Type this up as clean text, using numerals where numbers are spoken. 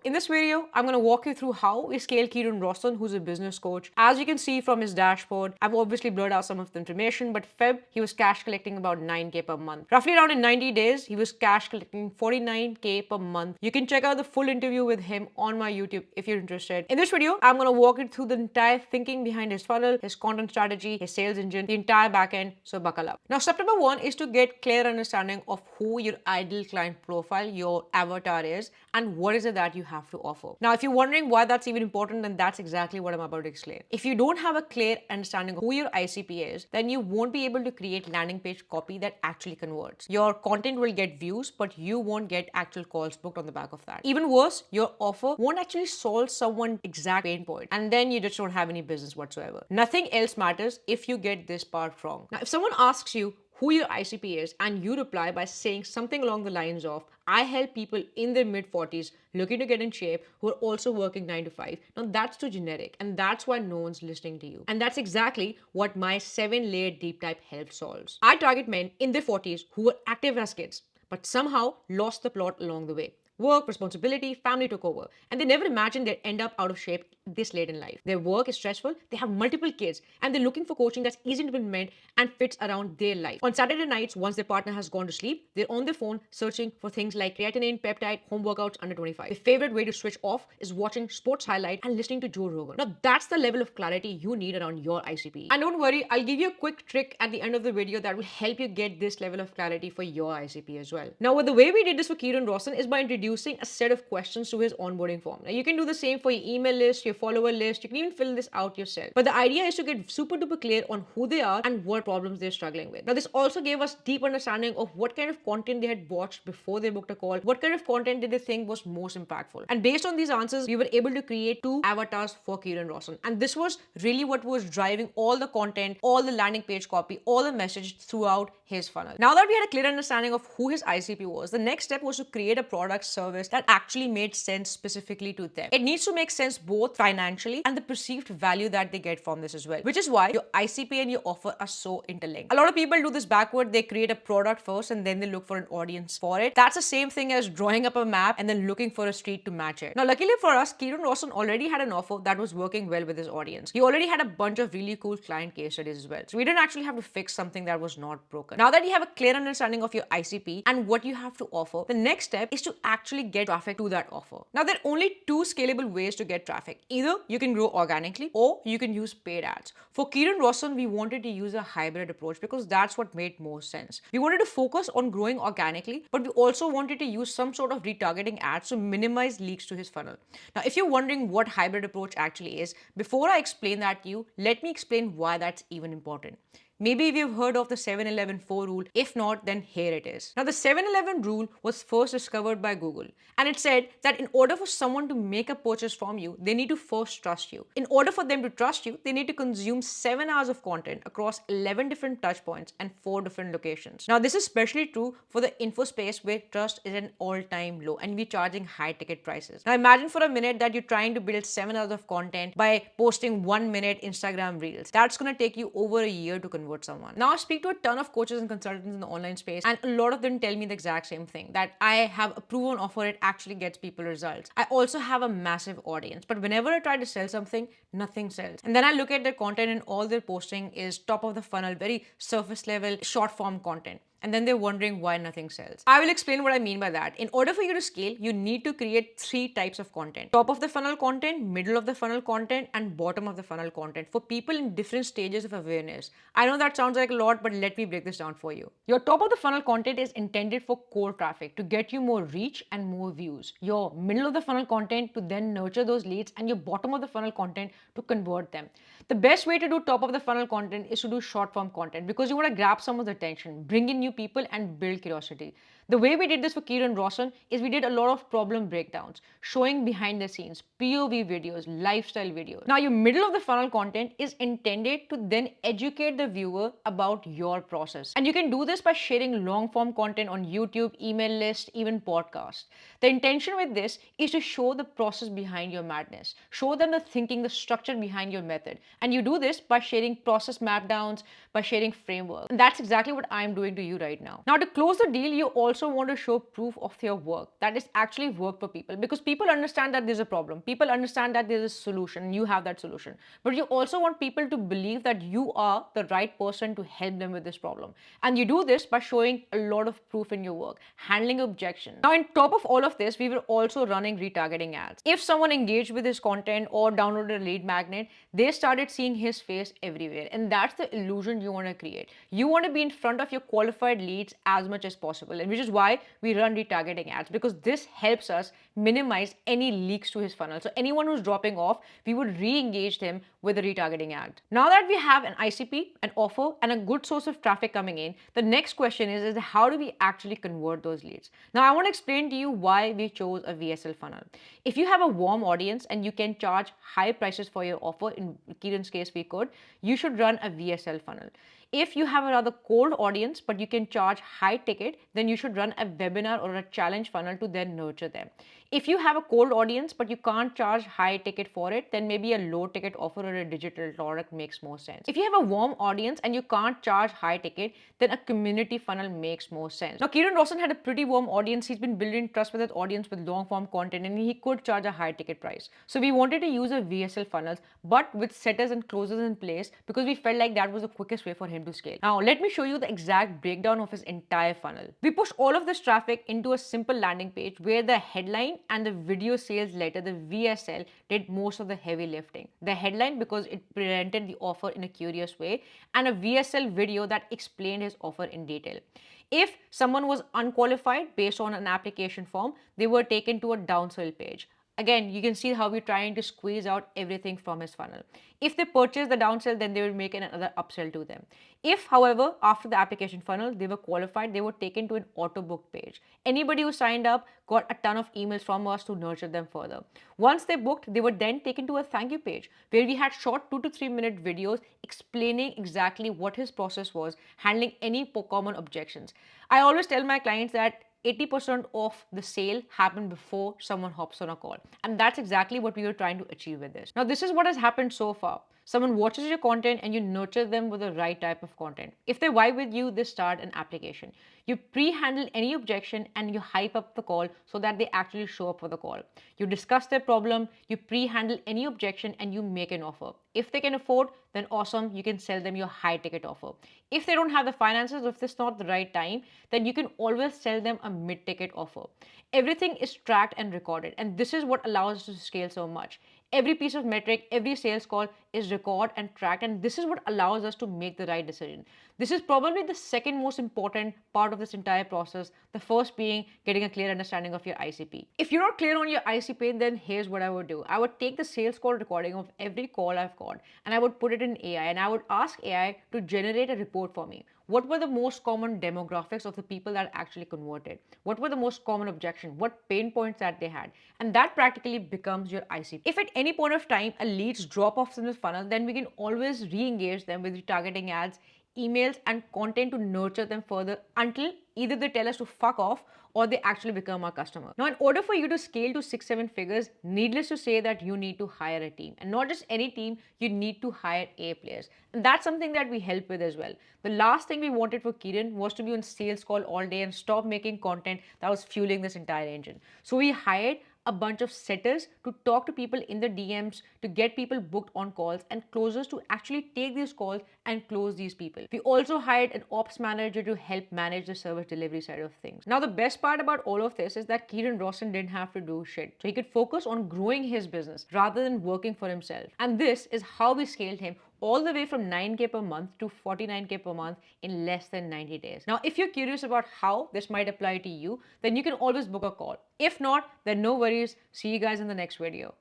In this video, I'm going to walk you through how we scale Kyran Rawson, who's a business coach. As you can see from his dashboard, I've obviously blurred out some of the information, but he was cash collecting about 9K per month. Roughly around in 90 days, he was cash collecting 49K per month. You can check out the full interview with him on my YouTube if you're interested. In this video, I'm going to walk you through the entire thinking behind his funnel, his content strategy, his sales engine, the entire backend, so buckle up. Now, step number one is to get clear understanding of who your ideal client profile, your avatar is, and what is it that you have to offer. Now, if you're wondering why that's even important, then that's exactly what I'm about to explain. If you don't have a clear understanding of who your ICP is, then you won't be able to create landing page copy that actually converts. Your content will get views, but you won't get actual calls booked on the back of that. Even worse, your offer won't actually solve someone's exact pain point, and then you just don't have any business whatsoever. Nothing else matters if you get this part wrong. Now, if someone asks you who your ICP is and you reply by saying something along the lines of, I help people in their mid 40s looking to get in shape who are also working 9 to 5. Now that's too generic, and that's why no one's listening to you. And that's exactly what my 7-layer deep dive help solves. I target men in their 40s who were active as kids, but somehow lost the plot along the way. Work, responsibility, family took over, and they never imagined they'd end up out of shape this late in life. Their work is stressful, they have multiple kids, and they're looking for coaching that's easy to implement and fits around their life. On Saturday nights, once their partner has gone to sleep, they're on their phone searching for things like creatinine, peptide, home workouts under 25. Their favorite way to switch off is watching sports highlight and listening to Joe Rogan. Now that's the level of clarity you need around your ICP. And don't worry, I'll give you a quick trick at the end of the video that will help you get this level of clarity for your ICP as well. Now, the way we did this for Kyran Rawson is by introducing a set of questions to his onboarding form. Now, you can do the same for your email list, your follower list. You can even fill this out yourself. But the idea is to get super duper clear on who they are and what problems they're struggling with. Now, this also gave us deep understanding of what kind of content they had watched before they booked a call, what kind of content did they think was most impactful. And based on these answers, we were able to create 2 avatars for Kyran Rawson. And this was really what was driving all the content, all the landing page copy, all the message throughout his funnel. Now that we had a clear understanding of who his ICP was, the next step was to create a product service that actually made sense specifically to them. It needs to make sense both financially and the perceived value that they get from this as well, which is why your ICP and your offer are so interlinked. A lot of people do this backward. They create a product first and then they look for an audience for it. That's the same thing as drawing up a map and then looking for a street to match it. Now, luckily for us, Kyran Rawson already had an offer that was working well with his audience. He already had a bunch of really cool client case studies as well. So we didn't actually have to fix something that was not broken. Now that you have a clear understanding of your ICP and what you have to offer, the next step is to actually get traffic to that offer. Now, there are only 2 scalable ways to get traffic. Either you can grow organically or you can use paid ads. For Kyran Rawson, we wanted to use a hybrid approach because that's what made most sense. We wanted to focus on growing organically, but we also wanted to use some sort of retargeting ads to minimize leaks to his funnel. Now, if you're wondering what hybrid approach actually is, before I explain that to you, let me explain why that's even important. Maybe we've heard of the 7-Eleven 4 rule. If not, then here it is. Now, the 7-Eleven rule was first discovered by Google, and it said that in order for someone to make a purchase from you, they need to first trust you. In order for them to trust you, they need to consume 7 hours of content across 11 different touch points and 4 different locations. Now, this is especially true for the info space where trust is an all-time low and we're charging high ticket prices. Now, imagine for a minute that you're trying to build 7 hours of content by posting 1-minute Instagram reels. That's going to take you over a year to convert someone. Now, I speak to a ton of coaches and consultants in the online space, and a lot of them tell me the exact same thing, that I have a proven offer, it actually gets people results. I also have a massive audience, but whenever I try to sell something, nothing sells. And then I look at their content and all they're posting is top of the funnel, very surface level, short form content. And then they're wondering why nothing sells. I will explain what I mean by that. In order for you to scale, you need to create 3 types of content. Top of the funnel content, middle of the funnel content, and bottom of the funnel content for people in different stages of awareness. I know that sounds like a lot, but let me break this down for you. Your top of the funnel content is intended for core traffic to get you more reach and more views. Your middle of the funnel content to then nurture those leads, and your bottom of the funnel content to convert them. The best way to do top of the funnel content is to do short form content because you want to grab someone's attention, bring in new people and build curiosity. The way we did this for Kyran Rawson is we did a lot of problem breakdowns, showing behind the scenes, POV videos, lifestyle videos. Now, your middle of the funnel content is intended to then educate the viewer about your process. And you can do this by sharing long form content on YouTube, email list, even podcast. The intention with this is to show the process behind your madness, show them the thinking, the structure behind your method. And you do this by sharing process map downs, by sharing framework. And that's exactly what I'm doing to you right now. Now, to close the deal, you also also want to show proof of your work, that is actually work for people, because people understand that there's a problem. People understand that there's a solution. You have that solution. But you also want people to believe that you are the right person to help them with this problem. And you do this by showing a lot of proof in your work, handling objections. Now, on top of all of this, we were also running retargeting ads. If someone engaged with his content or downloaded a lead magnet, they started seeing his face everywhere. And that's the illusion you want to create. You want to be in front of your qualified leads as much as possible, and which is why we run retargeting ads, because this helps us minimize any leaks to his funnel. So anyone who's dropping off, we would re-engage them with a retargeting ad. Now that we have an ICP, an offer, and a good source of traffic coming in, the next question is how do we actually convert those leads? Now I want to explain to you why we chose a VSL funnel. If you have a warm audience and you can charge high prices for your offer, in Kyran's case we could, you should run a VSL funnel. If you have a rather cold audience but you can charge high ticket, then you should run a webinar or a challenge funnel to then nurture them. If you have a cold audience but you can't charge high ticket for it, then maybe a low ticket offer or a digital product makes more sense. If you have a warm audience and you can't charge high ticket, then a community funnel makes more sense. Now, Kyran Rawson had a pretty warm audience. He's been building trust with his audience with long form content, and he could charge a high ticket price. So we wanted to use a VSL funnels, but with setters and closers in place, because we felt like that was the quickest way for him to scale. Now, let me show you the exact breakdown of his entire funnel. We pushed all of this traffic into a simple landing page where the headline and the video sales letter, the VSL, did most of the heavy lifting. The headline because it presented the offer in a curious way, and a VSL video that explained his offer in detail. If someone was unqualified based on an application form, they were taken to a downsell page. Again, you can see how we're trying to squeeze out everything from his funnel. If they purchase the downsell, then they will make another upsell to them. If, however, after the application funnel, they were qualified, they were taken to an auto book page. Anybody who signed up got a ton of emails from us to nurture them further. Once they booked, they were then taken to a thank you page where we had short 2 to 3 minute videos explaining exactly what his process was, handling any common objections. I always tell my clients that 80% of the sale happened before someone hops on a call. And that's exactly what we were trying to achieve with this. Now, this is what has happened so far. Someone watches your content and you nurture them with the right type of content. If they vibe with you, they start an application. You pre-handle any objection and you hype up the call so that they actually show up for the call. You discuss their problem, you pre-handle any objection, and you make an offer. If they can afford, then awesome, you can sell them your high ticket offer. If they don't have the finances, if this is not the right time, then you can always sell them a mid-ticket offer. Everything is tracked and recorded, and this is what allows us to scale so much. Every piece of metric, every sales call is recorded and tracked, and this is what allows us to make the right decision. This is probably the second most important part of this entire process, the first being getting a clear understanding of your ICP. If you're not clear on your ICP, then here's what I would do. I would take the sales call recording of every call I've got and I would put it in AI, and I would ask AI to generate a report for me. What were the most common demographics of the people that actually converted? What were the most common objections? What pain points that they had? And that practically becomes your ICP. If at any point of time a leads drop off in the funnel, then we can always re-engage them with retargeting ads, emails, and content to nurture them further until either they tell us to fuck off or they actually become our customer. Now, in order for you to scale to 6-7 figures, needless to say that you need to hire a team, and not just any team, you need to hire A players. And that's something that we help with as well. The last thing we wanted for Kyran was to be on sales call all day and stop making content that was fueling this entire engine. So we hired a bunch of setters to talk to people in the DMs, to get people booked on calls, and closers to actually take these calls and close these people. We also hired an ops manager to help manage the service delivery side of things. Now, the best part about all of this is that Kyran Rawson didn't have to do shit. So he could focus on growing his business rather than working for himself. And this is how we scaled him all the way from 9K per month to 49K per month in less than 90 days. Now, if you're curious about how this might apply to you, then you can always book a call. If not, then no worries. See you guys in the next video.